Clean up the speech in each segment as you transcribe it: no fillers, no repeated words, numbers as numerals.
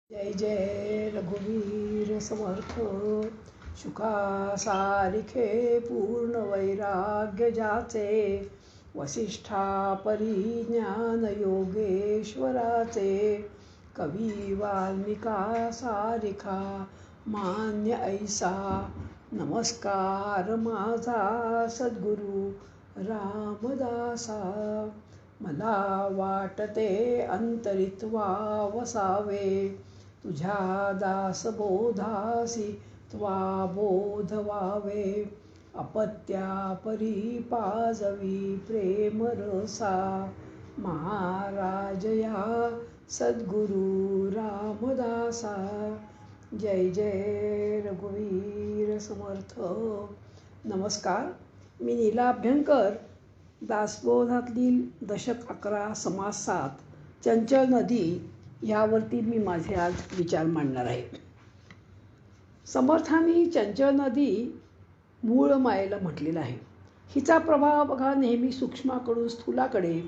जय जय रघुवीर समर्थ. शुका सारिखे पूर्ण वैराग्य ज्याचे, वसिष्ठा परिज्ञान योगेश्वराचे. कवी वाल्मिका सारिखा मान्य ऐसा, नमस्कार माझा सद्गुरु रामदासा. मला वाटते अंतरित्वा वसावे, तुझ्या दासबोधासी त्वा बोध व्हावे. अपत्या परी पाजवी प्रेम रसा, महाराज या सद्गुरु रामदासा. जय जय रघुवीर समर्थ. नमस्कार, मी नीला अभ्यंकर. दासबोधातील दशक 11 समास 7 चंचल नदी यावरती मी माझे आज विचार मांडणार आहे. समर्थांनी चंचल नदी मूळ मायेला म्हटलेलं आहे. हिचा प्रभाव बघा नेहमी सूक्ष्माकडून स्थूलाकडे,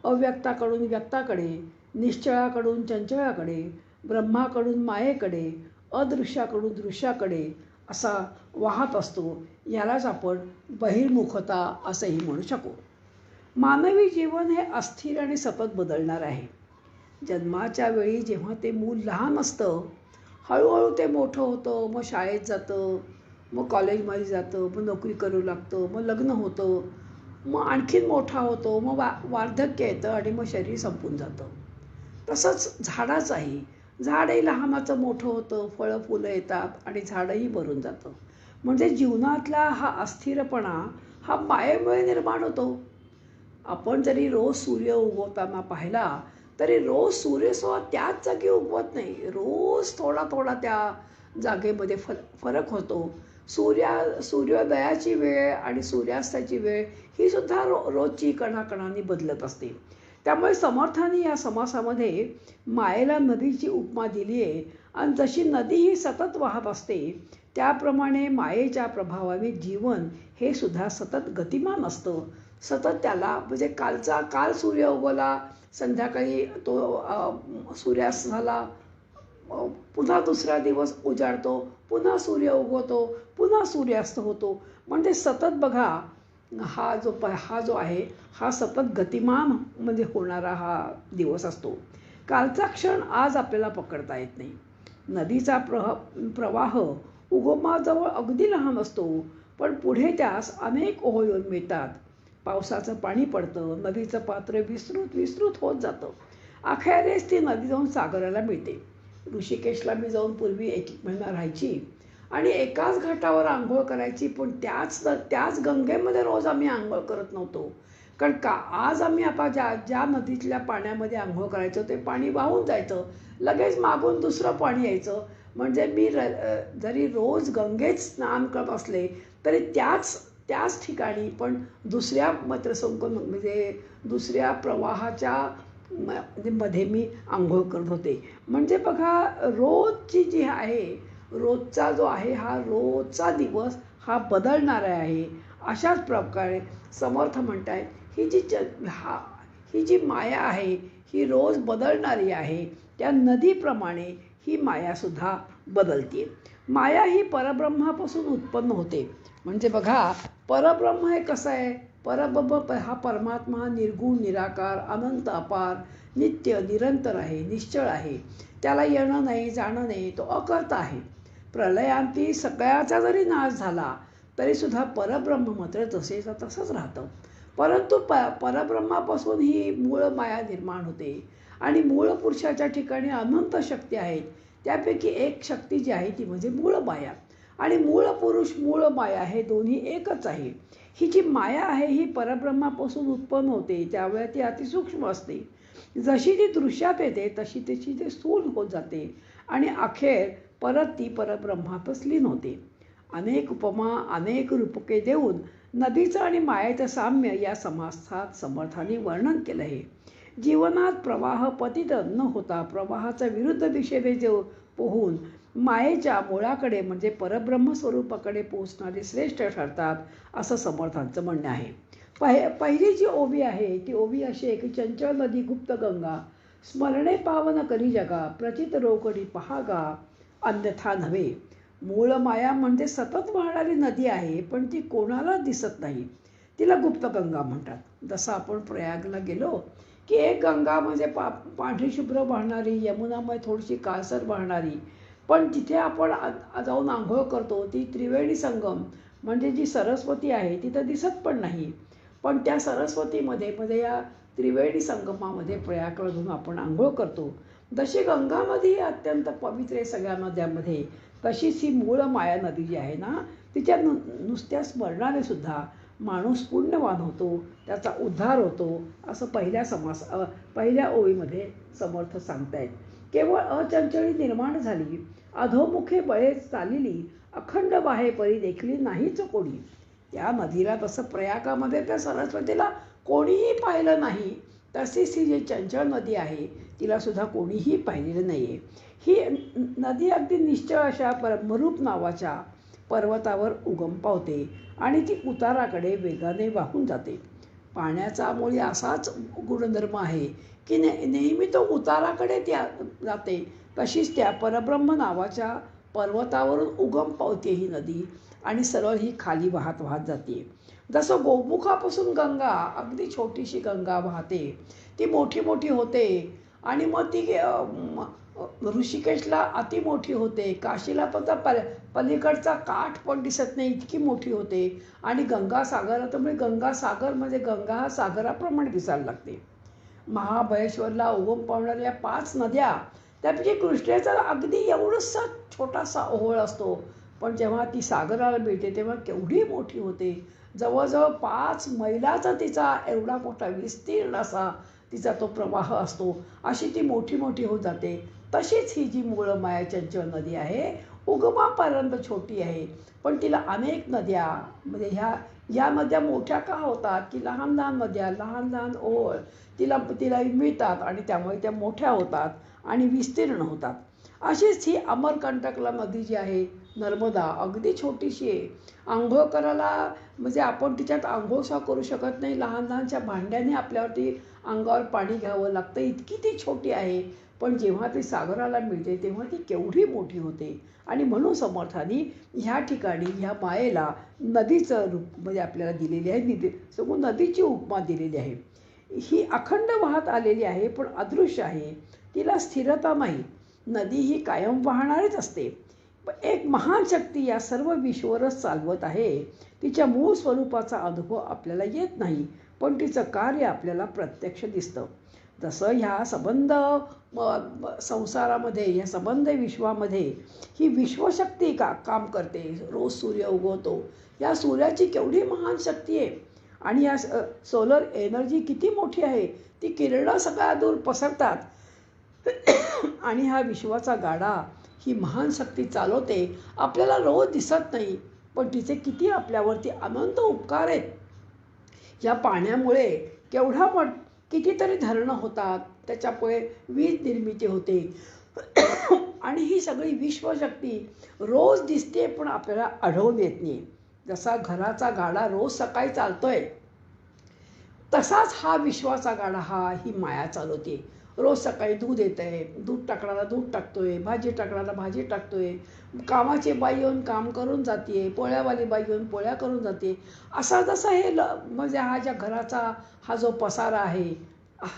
अव्यक्ताकडून व्यक्ताकडे, निश्चळाकडून चंचळाकडे, ब्रह्माकडून मायेकडे, अदृश्याकडून दृश्याकडे असा वाहत असतो. यालाच आपण बहिर्मुखता असंही म्हणू शकू. मानवी जीवन हे अस्थिर आणि सतत बदलणार आहे. जन्माच्या वेळी जेव्हा ते मूल लहान असतं, हळूहळू ते मोठं होतं, मग शाळेत जातं, मग कॉलेजमध्ये जातं, मग नोकरी करू लागतं, मग लग्न होतं, मग आणखीन मोठा होतो, मग वार्धक्य येतं आणि मग शरीर संपून जातं. तसंच झाडाचंही, झाडही लहानाचं मोठं होतं, फळं फुलं येतात आणि झाडंही भरून जातं. म्हणजे जीवनातला हा अस्थिरपणा हा मायेमुळे निर्माण होतो. आपण जरी रोज सूर्य उगवताना पाहिला तरी रोज सूर्यसुद्धा त्याच जागी उगवत नाही. रोज थोडा थोडा त्या जागेमध्ये फरक होतो. सूर्योदयाची वेळ आणि सूर्यास्ताची वेळ ही सुद्धा रोजची कणाकणांनी बदलत असते. त्यामुळे समर्थांनी या समासामध्ये मायेला नदीची उपमा दिली आहे. आणि जशी नदी ही सतत वाहत असते त्याप्रमाणे मायेच्या प्रभावाने जीवन हे सुद्धा सतत गतिमान असतं. सतत त्याला म्हणजे काल सूर्य उगवला, संध्याकाळी तो सूर्यास्त झाला, पुन्हा दुसरा दिवस उजाडतो, पुन्हा सूर्य उगवतो, पुन्हा सूर्यास्त होतो. म्हणजे सतत बघा हा जो आहे हा सतत गतिमान म्हणजे होणारा हा दिवस असतो. कालचा क्षण आज आपल्याला पकडता येत नाही. नदीचा प्रवाह उगमाजवळ अगदी लहान असतो, पण पुढे त्यास अनेक ओहोळ येऊन मिळतात. पावसाचं पाणी पडतं, नदीचं पात्र विस्तृत होत जातं. अखेरीस ती नदी जाऊन सागराला मिळते. ऋषिकेशला मी जाऊन पूर्वी 1 महिना राहायची आणि एकाच घाटावर आंघोळ करायची, पण त्याच गंगेमध्ये रोज आम्ही आंघोळ करत नव्हतो. कारण आज आम्ही आता ज्या नदीतल्या पाण्यामध्ये आंघोळ करायचो ते पाणी वाहून जायचं, लगेच मागून दुसरं पाणी यायचं. म्हणजे मी जरी रोज गंगेत स्नान करत असले तरी त्याच ठिकाणी पण दुसऱ्या म्हणजे दुसऱ्या प्रवाहाच्या मध्ये मी आंघोळ करत होते. म्हणजे बघा रोजची जी आहे, रोजचा जो आहे हा रोजचा दिवस हा बदलणारा आहे. अशाच प्रकारे समर्थ म्हणतायत ही जी माया आहे ही रोज बदलणारी आहे. त्या नदीप्रमाणे ही मायासुद्धा बदलते. माया ही परब्रह्मापासून उत्पन्न होते. म्हणजे बघा परब्रह्म हे कसं आहे, परब्रह्म हा परमात्मा निर्गुण निराकार अनंत अपार नित्य निरंतर आहे, निश्चळ आहे. त्याला येणं नाही जाणं नाही, तो अकर्ता आहे. प्रलयांती सगळ्याचा जरी नाश झाला तरीसुद्धा परब्रह्म मात्र जसेचा तसंच राहतं. परंतु परब्रह्मापासून ही मूळ माया निर्माण होते आणि मूळ पुरुषाच्या ठिकाणी अनंत शक्ती आहेत. त्यापैकी एक शक्ती जी आहे ती म्हणजे मूळ माया. आणि मूळ पुरुष मूळ माया हे दोन्ही एकच आहे. ही जी माया आहे ही परब्रह्मापासून उत्पन्न होते, त्यावेळी ती अतिसूक्ष्म असते. जशी ती दृश्यात येते तशी ती स्थूल होत जाते आणि अखेर परत ती परब्रह्मातच लीन होते. अनेक उपमा अनेक रूपके देऊन नदीचं आणि मायेचं साम्य या समासात समर्थांनी वर्णन केलं आहे. जीवनात प्रवाह पतित न होता प्रवाहाच्या विरुद्ध दिशेने जे पोहून मायेच्या मुळाकडे म्हणजे परब्रह्म स्वरूपाकडे पोहोचणारे श्रेष्ठ ठरतात असं समर्थांचं म्हणणं आहे. पहिली जी ओवी आहे ती ओवी अशी आहे की चंचल नदी गुप्त गंगा स्मरणे पावन करी जगा, प्रचित रोकडी पहागा, अन्यथा नव्हे. मूळ माया म्हणजे सतत वाहणारी नदी आहे, पण ती कोणाला दिसत नाही. तिला गुप्तगंगा म्हणतात. जसं आपण प्रयागला गेलो की एक गंगा म्हणजे पांढरी शुभ्र वाहणारी, यमुनामध्ये थोडीशी काळसर वाहणारी, पण तिथे आपण जाऊन आंघोळ करतो ती त्रिवेणी संगम म्हणजे जी सरस्वती आहे तिथं दिसत पण नाही. पण त्या सरस्वतीमध्ये मध्ये या त्रिवेणी संगमामध्ये प्रयागमधून आपण आंघोळ करतो. जशी गंगा नदी ही अत्यंत पवित्र आहे सगळ्या नद्यांमध्ये, तशीच ही मूळ माया नदी जी आहे ना, तिच्या नुसत्या स्मरणाने सुद्धा माणूस पुण्यवान होतो, त्याचा उद्धार होतो, असं पहिल्या ओळीमध्ये समर्थ सांगतायत. केवळ अचंचळी निर्माण झाली, अधोमुखे बळे चालिली, अखंड बाहे परी देखली नाहीच कोणी. त्या नदीला तसं प्रयागामध्ये त्या सरस्वतीला कोणीही पाहिलं नाही, तशीच ही जी चंचळ नदी आहे तिला सुद्धा कोणीही पाहिलेलं नाही आहे. ही नदी अगदी निश्चळ अशा ब्रह्मरूप नावाच्या पर्वतावर उगम पावते आणि ती उताराकडे वेगाने वाहून जाते. पाण्याचा मुळी असाच गुणधर्म आहे की नेहमी तो उताराकडे त्या जाते. तशीच त्या परब्रह्म नावाच्या पर्वतावरून उगम पावते ही नदी आणि सरळ ही खाली वाहत वाहत जाते. जसं गोमुखापासून गंगा अगदी छोटीशी गंगा वाहते, ती मोठी मोठी होते आणि मग ती ऋषिकेशला अति मोठी होते, काशीला पण पलीकडचा काठ पण दिसत नाही इतकी मोठी होते आणि गंगासागर त्यामुळे गंगासागर म्हणजे गंगा हा सागराप्रमाणे दिसायला लागते. महाबळेश्वरला उगम पावणाऱ्या 5 नद्या त्यापैकी कृष्णेचा अगदी एवढंसा छोटासा ओहोळ असतो, पण जेव्हा ती सागराला मिळते तेव्हा केवढी मोठी होते. जवळजवळ 5 मैलाचा तिचा एवढा मोठा विस्तीर्ण असा तिचा तो प्रवाह असतो. अशी ती मोठी मोठी होत जाते. तशीच ही जी मूळ माया चंचळ नदी आहे उगमापर्यंत छोटी आहे, पण तिला अनेक नद्या म्हणजे ह्या नद्या मोठ्या का होतात की लहान लहान नद्या लहान लहान ओळ तिला तिला मिळतात आणि त्यामुळे त्या मोठ्या होतात आणि विस्तीर्ण होतात. अशीच ही अमरकंटकला नदी जी आहे नर्मदा अगदी छोटीशी आहे. आंघोळ करायला म्हणजे आपण तिच्यात आंघोळसुद्धा करू शकत नाही, लहान लहानशा भांड्याने आपल्यावरती अंगावर पाणी घ्यावं लागतं, इतकी ती छोटी आहे. पण जेव्हा ती सागराला मिळते तेव्हा ती केवढी मोठी होते. आणि म्हणून समर्थांनी ह्या ठिकाणी ह्या मायेला नदीचं रूप म्हणजे आपल्याला दिलेली आहे, समोर नदीची उपमा दिलेली आहे. ही अखंड वाहत आलेली आहे पण अदृश्य आहे, तिला स्थिरता नाही. नदी ही कायम वाहणारीच असते. एक महान शक्ती या सर्व विश्वरच चालवत आहे. तिच्या मूळ स्वरूपाचा अनुभव आपल्याला येत नाही, पण तिचं कार्य आपल्याला प्रत्यक्ष दिसतं. जसं ह्या संबंध संसारामध्ये ह्या संबंध विश्वामध्ये ही विश्वशक्ती काम करते. रोज सूर्य उगवतो, या सूर्याची केवढी महान शक्ती आहे आणि या सोलर एनर्जी किती मोठी आहे. ती किरणं सगळ्या दूर पसरतात आणि हा विश्वाचा गाडा ही महान शक्ती चालवते. आपल्याला रोज दिसत नाही, पण तिचे किती आपल्यावरती अनंत उपकार आहेत. या पाण्यामुळे कितीतरी धरणं होतात, त्याच्यामुळे वीज निर्मिती होते आणि ही सगळी विश्वशक्ती रोज दिसते पण आपल्याला आढळून येत नाही. जसा घराचा गाडा रोज सकाळी चालतोय तसाच हा विश्वाचा गाडा ही माया चालवते. रोज सकाळी दूध येत आहे, दूध टाकणारा दूध टाकतोय, भाजी टाकणारा भाजी टाकतोय, कामाची बाई येऊन काम करून जाते, पोळ्यावाली बाई येऊन पोळ्या करून जाते. असा जसा हे म्हणजे हा ज्या घराचा हा जो पसारा आहे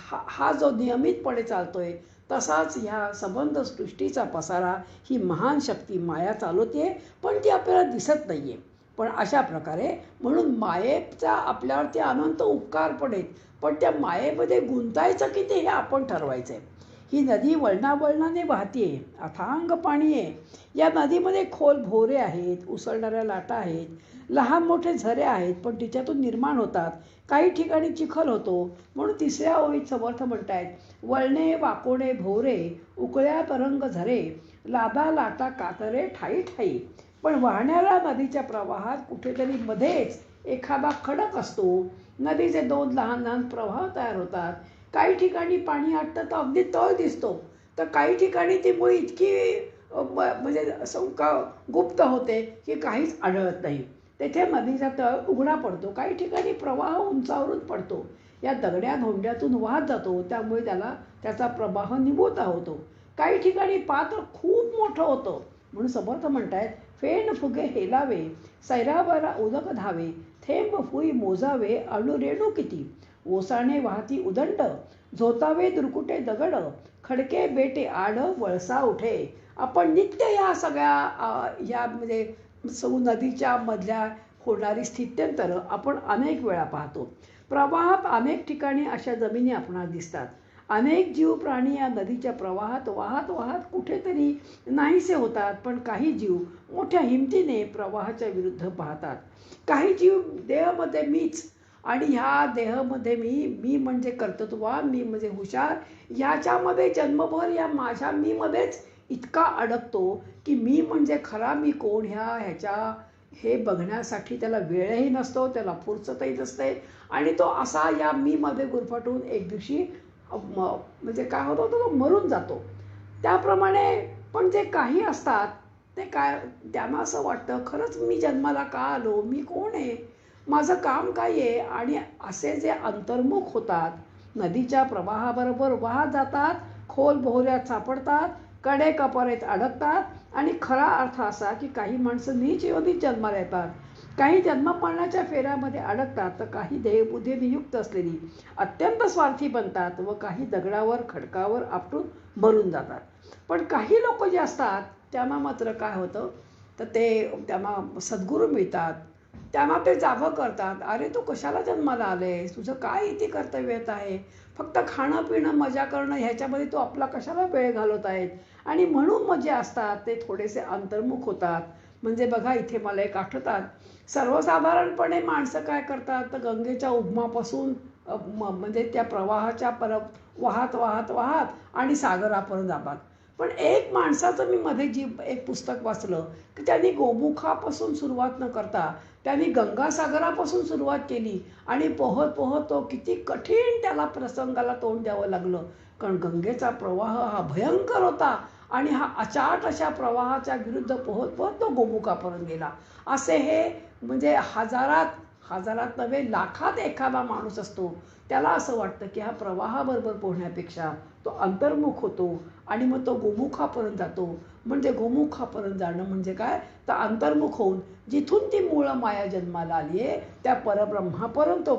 हा जो नियमितपणे चालतोय तसाच ह्या संबंध सृष्टीचा पसारा ही महान शक्ती माया चालवते, पण ती आपल्याला दिसत नाही आहे. पण अशा प्रकारे म्हणून मायेचा आपल्यावरती अनंत उपकार पण आहेत, पण त्या मायेमध्ये गुंतायचं किती हे आपण ठरवायचं आहे. ही नदी वळणावळणाने वाहते, अथांग पाणी आहे. या नदीमध्ये खोल भोवरे आहेत, उसळणाऱ्या लाटा आहेत, लहान मोठे झरे आहेत, पण तिच्यातून निर्माण होतात. काही ठिकाणी चिखल होतो. म्हणून 3ऱ्या ओळीत समर्थ म्हणतायत, वळणे वाकोणे भोवरे, उकळ्या तरंग झरे, लादा लाटा कातरे ठाई ठाई. पण वाहणाऱ्या नदीच्या प्रवाहात कुठेतरी मध्येच एखादा खडक असतो. नदीचे 2 लहान लहान प्रवाह तयार होतात. काही ठिकाणी पाणी आटतं तर अगदी तळ दिसतो, तर काही ठिकाणी ती मुळी इतकी म्हणजे गुप्त होते की काहीच आढळत नाही. तेथे नदीचा तळ उघडा पडतो, काही ठिकाणी प्रवाह उंचावरून पडतो, या दगड्या धोंड्यातून वाहत जातो, त्यामुळे त्याला त्याचा प्रवाह निभोता होतो. काही ठिकाणी पात्र खूप मोठं होतं म्हणून समर्थ म्हणतायत, फेन फुगे हेलावे, सैरावरा उदक धावे, थेंब फुई मोजावे, अणुरेणू किती, ओसाणे वाहती उदंड, झोतावे दुर्कुटे दगड, खडके बेटे आड, वळसा उठे. आपण नित्य या सगळ्या या म्हणजे नदीच्या मधल्या होणारी स्थित्यंतर आपण अनेक वेळा पाहतो. प्रवाहात अनेक ठिकाणी अशा जमिनी आपणास दिसतात. अनेक जीव प्राणी या नदीच्या प्रवाहात वाहत वाहत कुठेतरी नाहीसे होतात. पण काही जीव मोठ्या हिमतीने प्रवाहाच्या विरुद्ध पाहतात. काही जीव देहामध्ये मीच आणि ह्या देहामध्ये मी म्हणजे कर्तृत्ववान, मी म्हणजे हुशार, ह्याच्यामध्ये जन्मभर या माझ्या मी मध्येच इतका अडकतो की मी म्हणजे खरा मी कोण ह्याच्या हे बघण्यासाठी त्याला वेळही नसतो, त्याला फुरसतही नसते आणि तो असा या मी मध्ये गुरफटून एक दिवशी म्हणजे काय होतं तो मरून जातो. त्याप्रमाणे पण जे काही असतात ते काय, त्यांना असं वाटतं खरंच मी जन्माला का आलो, मी कोण आहे, माझं काम काय आहे. आणि असे जे अंतर्मुख होतात, नदीच्या प्रवाहाबरोबर वाहत जातात, खोल बोहऱ्यात सापडतात, कडे कपारीत अडकतात. आणि खरा अर्थ असा की काही माणसं नीच योनीत जन्माला येतात, काही जन्ममरणाच्या फेऱ्यामध्ये अडकतात, तर काही देहबुद्धीने युक्त असलेली अत्यंत स्वार्थी बनतात व काही दगडावर खडकावर आपटून मरून जातात. पण काही लोक जे असतात त्यांना मात्र काय होतं, तर ते त्यांना सद्गुरू मिळतात. त्यांना ते जागं करतात, अरे तू कशाला जन्माला आले, तुझं काय इथे कर्तव्य आहे, फक्त खाणं पिणं मजा करणं ह्याच्यामध्ये तू आपला कशाला वेळ घालवत आहेत. आणि म्हणून मग जे असतात ते थोडेसे अंतर्मुख होतात. म्हणजे बघा इथे मला एक आठवतात, सर्वसाधारणपणे माणसं काय करतात, तर गंगेच्या उगमापासून म्हणजे त्या प्रवाहाच्या परत वाहत वाहत वाहत आणि सागरापर्यंत जातात. पण एक माणसाचं मी मध्ये एक पुस्तक वाचलं की त्यांनी गोमुखापासून सुरुवात न करता त्यांनी गंगासागरापासून सुरुवात केली आणि पोहत पोहत तो किती कठीण त्याला प्रसंगाला तोंड द्यावं लागलं. कारण गंगेचा प्रवाह हा भयंकर होता आणि हा अचाट अशा प्रवाहाच्या विरुद्ध पोहत पोहत तो गोमुखापर्यंत गेला. असे हे म्हणजे हजारात नव्हे लाखात एखादा माणूस असतो, त्याला असं वाटतं की हा प्रवाहाबरोबर पोहण्यापेक्षा तो अंतर्मुख होतो आणि मग तो गोमुखापर्यंत जातो. म्हणजे गोमुखापर्यंत जाणं म्हणजे काय, तर अंतर्मुख होऊन जिथून ती मूळ माया जन्माला आली आहे त्या परब्रह्मापर्यंत तो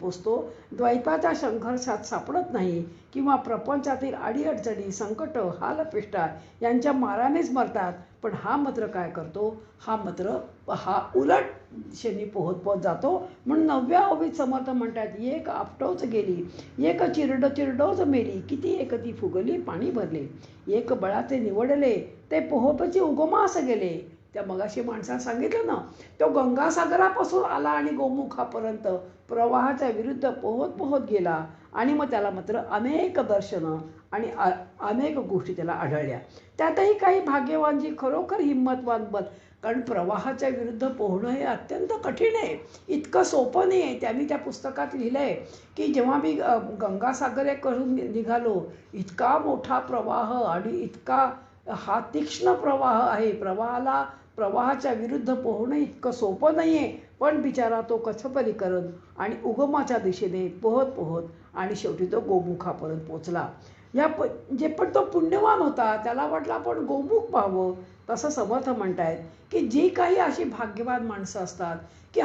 पोचतो. द्वैताच्या संघर्षात सापडत नाही किंवा प्रपंचातील अडीअडचणी संकट हालपेष्टा यांच्या मारानेच मरतात. पण हा मात्र काय करतो, हा उलट दिशेने पोहत पोहत जातो. म्हणून 9व्या ओवीत समर्थ म्हणतात, एक आपटोच गेली, एक चिरडोच मेली, किती एक ती फुगली पाणी भरले, एक बळाचे निवडले, ते पोहोपची उगमास गेले. त्या मगाशी माणसाला सांगितलं ना, तो गंगासागरापासून आला आणि गोमुखापर्यंत प्रवाहाच्या विरुद्ध पोहत पोहत गेला आणि मग त्याला मात्र अनेक दर्शनं आणि अनेक गोष्टी त्याला आढळल्या. त्यातही काही भाग्यवान जी खरोखर हिंमतवान कारण प्रवाहाच्या विरुद्ध पोहणं हे अत्यंत कठीण आहे, इतकं सोपं नाही आहे. त्यांनी त्या पुस्तकात लिहिलं आहे की जेव्हा मी गंगासागर करून निघालो, इतका मोठा प्रवाह आणि इतका हा तीक्ष्ण प्रवाह आहे, प्रवाहाच्या विरुद्ध पोहणं इतकं सोपं नाही आहे. पण बिचारा तो कसपरी करत आणि उगमाच्या दिशेने पोहत पोहत आणि शेवटी तो गोमुखापर्यंत पोचला. जे पण तो पुण्यवान होता, त्याला वाटलं आपण गोमुख पाहावं. तसं समर्थ म्हणतायत की जी काही अशी भाग्यवान माणसं असतात की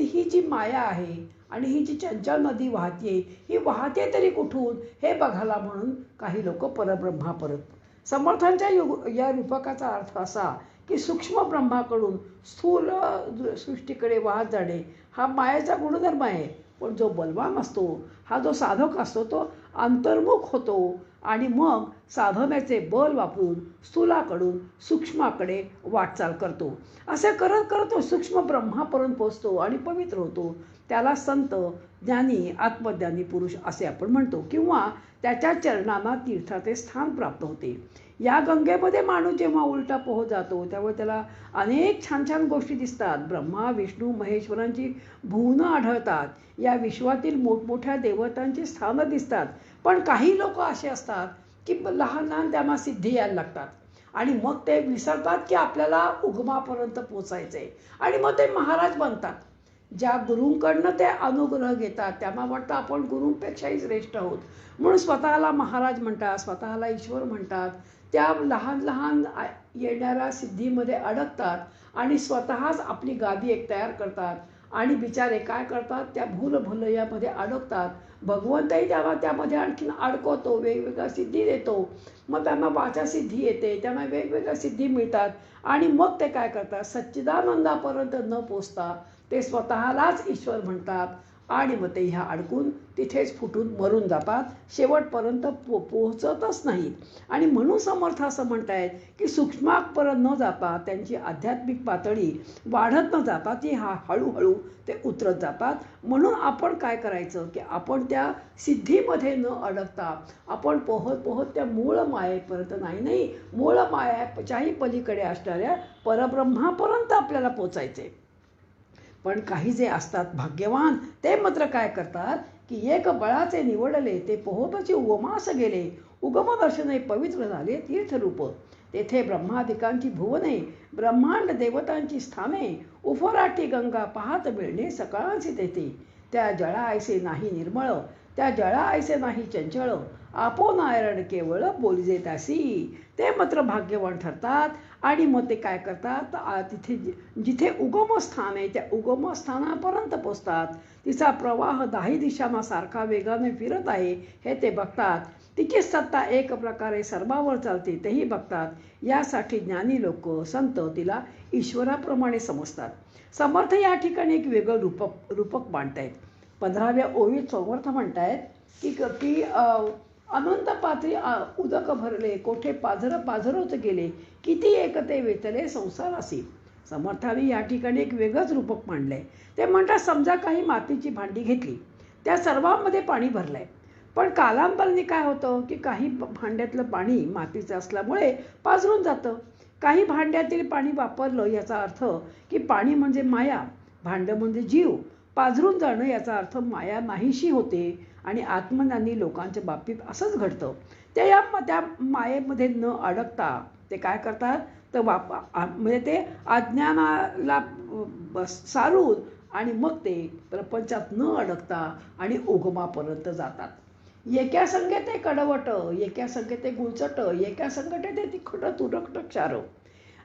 ही जी माया आहे आणि ही जी चंचल नदी वाहते, ही वाहते तरी कुठून हे बघायला म्हणून काही लोक परब्रह्मापर्यंत. समर्थांच्या या रूपकाचा अर्थ असा की सूक्ष्म ब्रह्माकडून स्थूल सृष्टीकडे वाहत जाणे हा मायेचा गुणधर्म आहे. पण जो बलवान असतो, हा जो साधक असतो, तो अंतर्मुख होतो आणि मग साधनेचे बल वापरून स्थूलाकडून सूक्ष्माकडे वाटचाल करतो. असे करत करत तो सूक्ष्म ब्रह्मापर्यंत पोचतो आणि पवित्र होतो. त्याला संत, ज्ञानी, आत्मज्ञानी पुरुष असे आपण म्हणतो किंवा त्याच्या चरणांना तीर्थाचे स्थान प्राप्त होते. या गंगेमध्ये माणूस जेव्हा उलटा पोहत जातो त्यावेळी त्याला अनेक छान छान गोष्टी दिसतात. ब्रह्मा विष्णू महेश्वरांची भुवनं आढळतात, या विश्वातील मोठमोठ्या देवतांची स्थानं दिसतात. पण काही लोक असे असतात की लहान लहान त्यांना सिद्धी यायला लागतात आणि मग ते विसरतात की आपल्याला उगमापर्यंत पोचायचं आहे आणि मग ते महाराज बनतात. ज्या गुरूंकडनं ते अनुग्रह घेतात त्यांना वाटतं आपण गुरूंपेक्षाही श्रेष्ठ आहोत, म्हणून स्वतःला महाराज म्हणतात, स्वतःला ईश्वर म्हणतात. त्या लहान लहान येणाऱ्या सिद्धीमध्ये अडकतात आणि स्वतःच आपली गादी एक तयार करतात आणि बिचारे काय करतात, त्या भूलभुलैयामध्ये अडकतात. भगवंतही त्याला त्यामध्ये आणखीन अडकवतो, वेगवेगळ्या सिद्धी देतो. मग त्यांना वाचा सिद्धी येते, त्यांना वेगवेगळ्या सिद्धी मिळतात आणि मग ते काय करतात, सच्चिदानंदापर्यंत न पोचता ते स्वतःलाच ईश्वर म्हणतात आणि मग ते ह्या अडकून तिथेच फुटून मरून जातात, शेवटपर्यंत पोहोचतच नाहीत. आणि म्हणून समर्थ असं म्हणतायत की सूक्ष्मापर्यंत न जाता त्यांची आध्यात्मिक पातळी वाढत न जाता ती हळूहळू ते उतरत जातात. म्हणून आपण काय करायचं की आपण त्या सिद्धीमध्ये न अडकता आपण पोहत पोहत त्या मूळ मायेपर्यंत नाही मूळ मायाच्याही पलीकडे असणाऱ्या परब्रह्मापर्यंत आपल्याला पोचायचे. पण काही जे असतात भाग्यवान ते मात्र काय करतात की एक बळाचे निवडले ते पोहोतची उगमास गेले, उगमदर्शने पवित्र झाले तीर्थरूप. तेथे ब्रह्मादिकांची भुवने, ब्रह्मांड देवतांची स्थाने, उफराटी गंगा पाहत मिळणे सकाळची तेथे. त्या जळायसे नाही निर्मळ, त्या जळायसे नाही चंचळ, आपो नारायण केवळ बोलिजे त्यासी. ते मात्र भाग्यवान ठरतात आणि मग ते काय करतात, तिथे जिथे उगमस्थान आहे त्या उगमस्थानापर्यंत पोचतात. तिचा प्रवाह दाही दिशांना सारखा वेगाने फिरत आहे हे ते बघतात. तिची सत्ता एक प्रकारे सर्वावर चालते तेही बघतात. यासाठी ज्ञानी लोक संत तिला ईश्वराप्रमाणे समजतात. समर्थ या ठिकाणी एक वेगळं रूपक मांडतायत. 15व्या ओळीत समर्थ म्हणतायत की अनंत पात्री उदक भरले, कोठे पाझरत गेले, किती एकते वेचले संसारासी. समर्थाने या ठिकाणी एक वेगळंच रूपक मांडलंय. ते म्हणतात, समजा काही मातीची भांडी घेतली, त्या सर्वांमध्ये पाणी भरलंय, पण कालांतराने काय होतं की काही भांड्यातलं पाणी मातीचं असल्यामुळे पाझरून जातं. काही भांड्यातील पाणी वापरलं याचा अर्थ की पाणी म्हणजे माया, भांडं म्हणजे जीव. पाझरून जाणं याचा अर्थ माया नाहीशी होते आणि आत्मज्ञानी लोकांच्या बाबतीत असंच घडतं. त्या मायेमध्ये न अडकता ते काय करतात तर म्हणजे ते अज्ञानाला सारून आणि मग ते प्रपंचात न अडकता आणि उगमापर्यंत जातात. एका संगे ते कडवट, एका संगे ते गुळचट, एका संगटे ते तिखट तुरकट क्षार.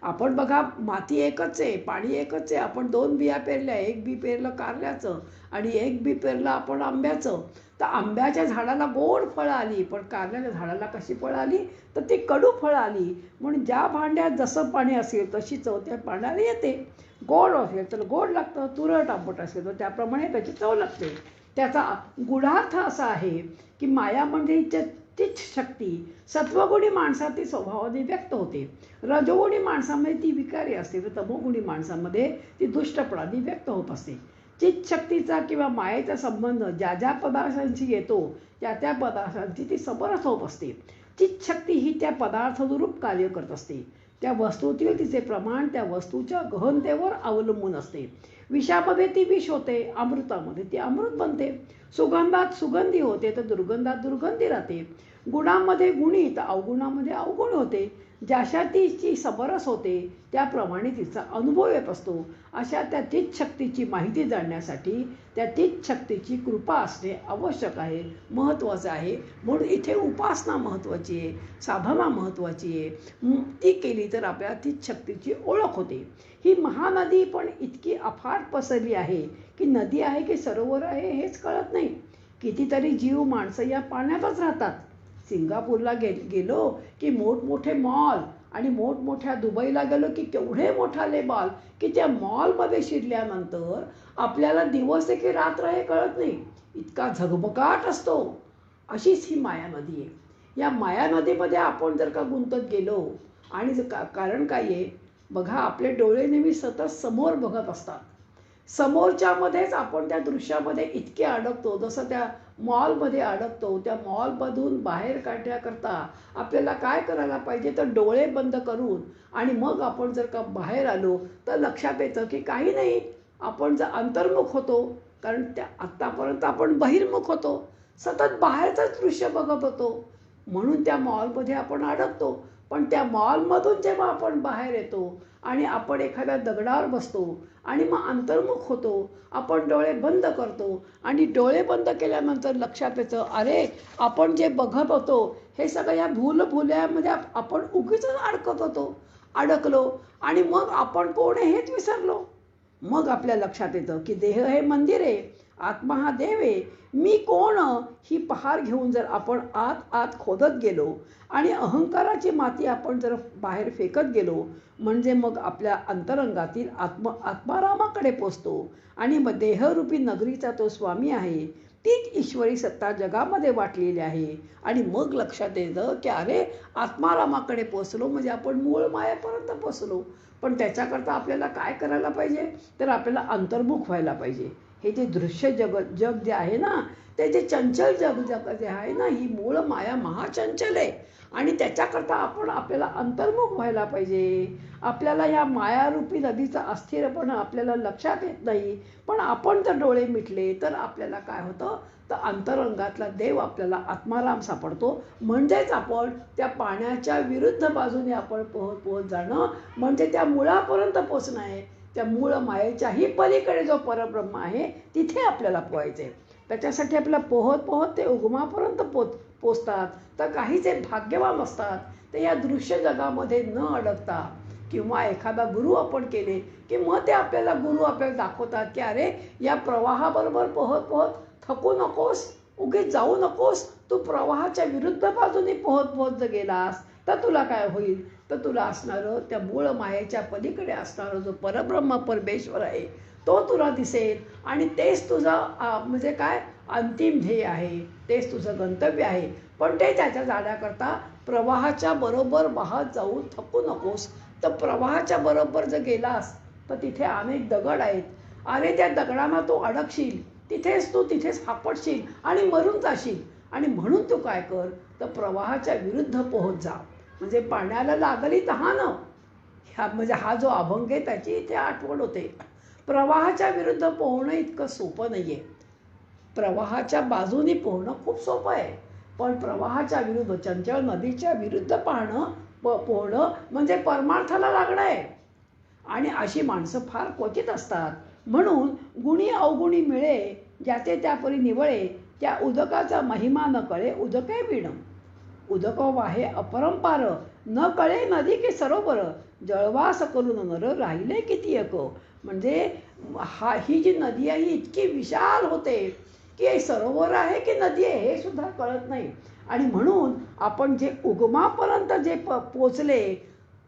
आपण बघा, माती एकच आहे, पाणी एकच आहे. आपण 2 बिया पेरल्या, एक बी पेरलं कारल्याचं आणि एक बी पेरलं आपण आंब्याचं. तर आंब्याच्या झाडाला गोड फळं आली, पण कारल्याच्या झाडाला कशी फळं आली तर ती कडू फळं आली. म्हणून ज्या भांड्यात जसं पाणी असेल तशी चव त्या पाण्याला येते. गोड असेल तर गोड लागतं, तुरट आंबट असेल तर त्याप्रमाणे त्याची चव लागते. त्याचा गुणार्थ असा आहे की माया म्हणजे तीच शक्ती सत्वगुणी माणसातील स्वभावाने व्यक्त होते, रजोगुणी माणसामध्ये ती विकारी असते, तर तमोगुणी माणसामध्ये ती दुष्टपणाने व्यक्त होत असते. चित शक्तीचा किंवा मायेचा संबंध ज्या ज्या पदार्थांशी येतो त्या त्या पदार्थांची ती समरस होत असते. चित शक्ती ही त्या पदार्थानुरूप कार्य करत असते. त्या वस्तूतील तिचे प्रमाण त्या वस्तूच्या गहनतेवर अवलंबून असते. विषामध्ये ती विष होते, अमृतामध्ये ती अमृत बनते. सुगंधात सुगंधी होते तर दुर्गंधात दुर्गंधी राहते. गुणामध्ये गुणी तर अवगुणामध्ये अवगुण होते. ज्याशा तिची समरस होते त्याप्रमाणे तिचा अनुभव येत असतो. अशा त्या तीच शक्तीची माहिती जाणण्यासाठी त्या तीच शक्तीची कृपा असणे आवश्यक आहे, महत्त्वाचं आहे. म्हणून इथे उपासना महत्त्वाची आहे, साधना महत्त्वाची आहे. ती केली तर आपल्याला तीच शक्तीची ओळख होते. ही महानदी पण इतकी अफाट पसरली आहे की नदी आहे की सरोवर आहे हेच कळत नाही. कितीतरी जीव माणसं या पाण्यातच राहतात. सिंगापूरला गेलो की मोठमोठे मॉल आणि मोठमोठ्या दुबईला गेलो की केवढे मोठाले मॉल की त्या मॉलमध्ये शिरल्यानंतर आपल्याला दिवस आहे की रात्र हे कळत नाही, इतका झगमगाट असतो. अशीच ही माया नदी आहे. या माया नदीमध्ये आपण जर का गुंतत गेलो आणि कारण काय आहे बघा, आपले डोळे नेहमी सतत समोर बघत असतात. समोरच्यामध्येच आपण त्या दृश्यामध्ये इतके अडकतो, जसं त्या मॉलमध्ये अडकतो. त्या मॉलमधून बाहेर काढण्याकरता आपल्याला काय करायला पाहिजे तर डोळे बंद करून आणि मग आपण जर का बाहेर आलो तर लक्षात येतं की काही नाही, आपण जर अंतर्मुख होतो, कारण त्या आत्तापर्यंत आपण बहिर्मुख होतो, सतत बाहेरचंच दृश्य बघत होतो, म्हणून त्या मॉलमध्ये आपण अडकतो. पण त्या मॉलमधून जेव्हा आपण बाहेर येतो आणि आपण एखाद्या दगडावर बसतो आणि मग अंतर्मुख होतो, आपण डोळे बंद करतो आणि डोळे बंद केल्यानंतर लक्षात येतं, अरे आपण जे बघत होतो हे सगळं या भूलभुलैयामध्ये आपण उगीच अडकलो आणि मग आपण कोण आहे हेच विसरलो. मग आपल्या लक्षात येतं की देह हे मंदिर आहे, आत्मा हा देव आहे. मी कोण ही पहार घेऊन जर आपण आत आत खोदत गेलो आणि अहंकाराची माती आपण जर बाहेर फेकत गेलो, म्हणजे मग आपल्या अंतरंगातील आत्मारामाकडे पोचतो आणि मग देहरूपी नगरीचा तो स्वामी आहे. तीच ईश्वरी सत्ता जगामध्ये वाटलेली आहे. आणि मग लक्षात येतं की अरे आत्मारामाकडे पोचलो म्हणजे आपण मूळ मायापर्यंत पोचलो. पण त्याच्याकरता आपल्याला काय करायला पाहिजे, तर आपल्याला अंतर्मुख व्हायला पाहिजे. हे जे दृश्य जग जे आहे ना, ते जे चंचल जग जे आहे ना, ही मूळ माया महाचंचल आहे आणि त्याच्याकरता आपल्याला अंतर्मुख व्हायला पाहिजे. आपल्याला ह्या मायारूपी नदीचा अस्थिरपणा आपल्याला लक्षात येत नाही. पण आपण जर डोळे मिटले तर आपल्याला काय होतं, तर अंतरंगातला देव आपल्याला आत्माराम सापडतो. म्हणजेच आपण त्या पाण्याच्या विरुद्ध बाजूने आपण पोहत पोहत जाणं म्हणजे त्या मुळापर्यंत पोचणं आहे. त्या मूळ मायेच्याही पलीकडे जो परब्रह्म आहे तिथे आपल्याला पोहायचं आहे. त्याच्यासाठी आपल्याला पोहत पोहत ते उगमापर्यंत पोचतात. तर काही जे भाग्यवान असतात ते या दृश्य जगामध्ये न अडकता किंवा एखादा गुरु आपण केले की मग ते गुरु आपल्याला दाखवतात की अरे या प्रवाहाबरोबर पोहत पोहत थकू नकोस, उगीच जाऊ नकोस. तू प्रवाहाच्या विरुद्ध बाजूने पोहत पोहत जर गेलास तर तुला काय होईल, तर तुला असणारं त्या मूळ मायेच्या पलीकडे असणारं जो परब्रह्म परमेश्वर आहे तो तुला दिसेल आणि तेच तुझं म्हणजे काय अंतिम ध्येय आहे, तेच तुझं गंतव्य आहे. पण ते त्याच्या जाण्याकरता प्रवाहाच्या बरोबर वाहत जाऊन थकू नकोस. तर प्रवाहाच्या बरोबर जर गेलास तर तिथे अनेक दगड आहेत. अरे त्या दगडांना तू अडकशील, तिथेच सापडशील आणि मरून जाशील. आणि म्हणून तू काय कर, तर प्रवाहाच्या विरुद्ध पोहत जा. म्हणजे पाण्याला लागली तहान, म्हणजे हा जो अभंग आहे त्याची इथे आठवण होते. प्रवाहाच्या विरुद्ध पोहणं इतकं सोपं नाही आहे. प्रवाहाच्या बाजूनी पोहणं खूप सोपं आहे, पण प्रवाहाच्या विरुद्ध चंचल नदीच्या विरुद्ध पोहणं म्हणजे परमार्थाला लागणं आहे. आणि अशी माणसं फार क्वचित असतात. म्हणून गुणी अवगुणी मिळे ज्याचे त्यापरी निवळे, त्या उदकाचा महिमा न कळे उदके विण. उदक वाहे अपरंपार, न कळे नदी की सरोवर, जळवास करून नर राहिले किती एक. म्हणजे ही जी नदी आहे ही इतकी विशाल होते की हे सरोवर आहे की नदी आहे हे सुद्धा कळत नाही. आणि म्हणून आपण जे उगमापर्यंत जे पोचले,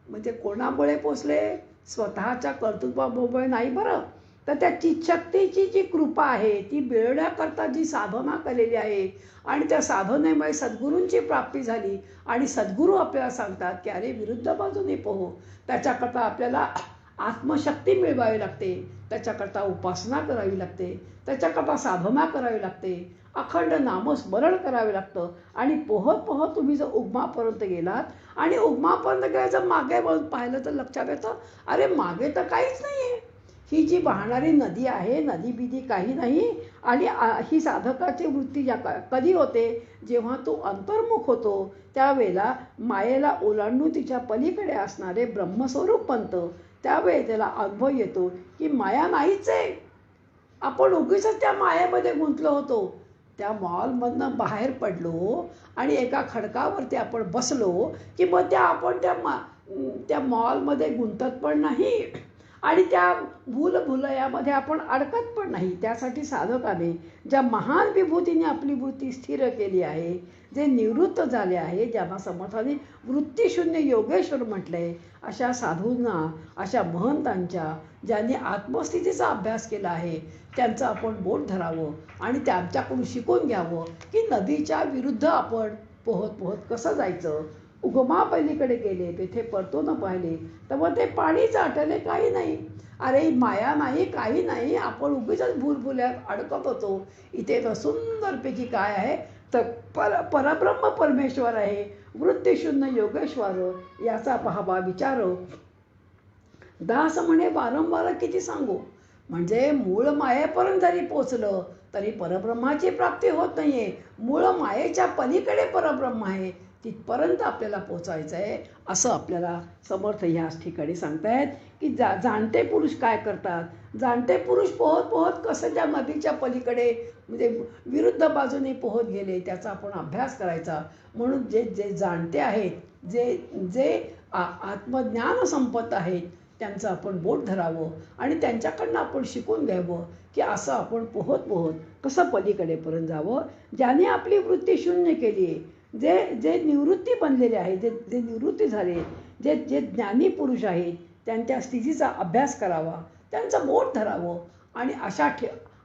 म्हणजे कोणामुळे पोचले, स्वतःच्या कर्तृत्वामुळे नाही बरं, तर त्या चितशक्तीची जी कृपा आहे ती मिळवण्याकरता जी साधना केलेली आहे आणि त्या साधनेमुळे सद्गुरूंची प्राप्ती झाली आणि सद्गुरू आपल्याला सांगतात की अरे विरुद्ध बाजूने पोहो. त्याच्याकरता आपल्याला आत्मशक्ती मिळवावी लागते, त्याच्याकरता उपासना करावी लागते, त्याच्याकरता साधना करावी लागते, अखंड नामस्मरण करावे लागतं. आणि पोहत पोहत तुम्ही जर उगमापर्यंत गेलात आणि उगमापर्यंत गेल्याचं मागे पाहिलं तर लक्षात येतं, अरे मागे तर काहीच नाही आहे. ही जी वाहणारी नदी आहे, नदी बिदी काही नाही. आणि ही साधकाची वृत्ती कधी होते, जेव्हा तू अंतर्मुख होतो त्यावेळेला मायेला ओलांडून तिच्या पलीकडे असणारे ब्रह्मस्वरूप बनतं. त्यावेळी त्याला अनुभव येतो की माया नाहीच आहे, आपण उगीच त्या मायेमध्ये गुंतलो होतो. त्या मॉलमधनं बाहेर पडलो आणि एका खडकावरती आपण बसलो की मग आपण त्या मॉलमध्ये गुंतत पण नाही आणि त्या भूलभुलैयामध्ये आपण अडकत पण नाही. त्यासाठी साधकाने ज्या महान विभूतीने आपली वृत्ती स्थिर केली आहे, जे निवृत्त झाले आहे, ज्यांना समर्थाने वृत्तीशून्य योगेश्वर म्हटलंय, अशा साधूंना, अशा महंतांच्या ज्यांनी आत्मस्थितीचा अभ्यास केला आहे त्यांचं आपण बोट धरावं आणि त्यांच्याकडून शिकून घ्यावं की नदीच्या विरुद्ध आपण पोहत पोहत कसं जायचं. उगमापलीकडे गेले, तेथे परतून पाहिले तर मग ते पाणीच आटले, काही नाही. अरे माया नाही, काही नाही, आपण उगीच भूलभुलैयात अडकत होतो. इथे तर सुंदरपैकी काय आहे, तर परब्रह्म परमेश्वर आहे, वृत्तीशून्य योगेश्वर, याचा पहावा विचार. दास म्हणे वारंवार किती सांगू. म्हणजे मूळ मायेपर्यंत जरी पोचलं तरी परब्रह्माची प्राप्ती होत नाहीये. मूळ मायेच्या पलीकडे परब्रह्म आहे, तिथपर्यंत आपल्याला पोचायचं आहे असं आपल्याला समर्थ ह्याच ठिकाणी सांगतायत की जाणते पुरुष काय करतात. जाणते पुरुष पोहत पोहत कसं त्या नदीच्या पलीकडे म्हणजे विरुद्ध बाजूने पोहत गेले त्याचा आपण अभ्यास करायचा. म्हणून जे जे जाणते आहेत, जे जे आत्मज्ञान संपत आहेत त्यांचं आपण बोट धरावं आणि त्यांच्याकडनं आपण शिकून घ्यावं की असं आपण पोहत पोहत कसं पलीकडेपर्यंत जावं. ज्याने आपली वृत्ती शून्य केली आहे, जे जे निवृत्ती बनलेले आहेत, जे जे निवृत्ती झाले, जे जे ज्ञानी पुरुष आहेत त्यांच्या स्थितीचा अभ्यास करावा, त्यांचं बोट धरावं आणि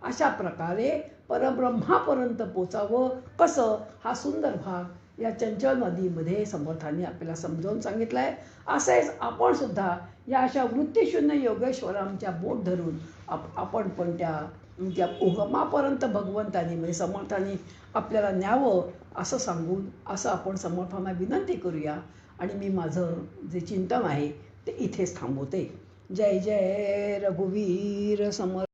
अशा प्रकारे परब्रह्मापर्यंत पोचावं. कसं, हा सुंदर भाग या चंचल नदीमध्ये समर्थांनी आपल्याला समजावून सांगितलं आहे. असेच आपण सुद्धा या अशा वृत्तीशून्य योगेश्वरांच्या बोट धरून आपण पण त्या उगमापर्यंत भगवंतानी म्हणजे समर्थांनी आपल्याला न्यावं असं सांगून असं आपण समर्थांना विनंती करूया. आणि मी माझं जे चिंतन आहे ते इथेच थांबवते. जय जय रघुवीर समर्थ.